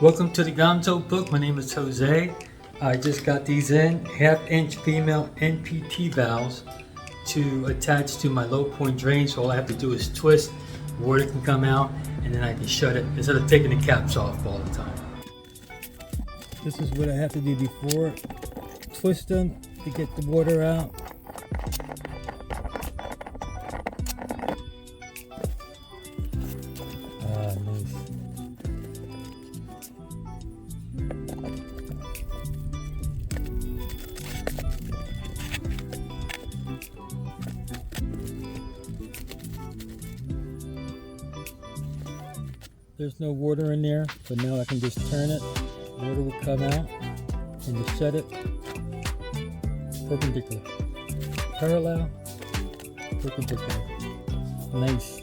Welcome to the Gonzo book. My name is Jose. I just got these in, 1/2-inch female NPT valves to attach to my low point drain. So all I have to do is twist, water can come out, and then I can shut it instead of taking the caps off all the time. This is what I have to do before. Twist them to get the water out. Nice. There's no water in there, but now I can just turn it. Water will come out, and just shut it. Perpendicular, parallel, perpendicular. Nice.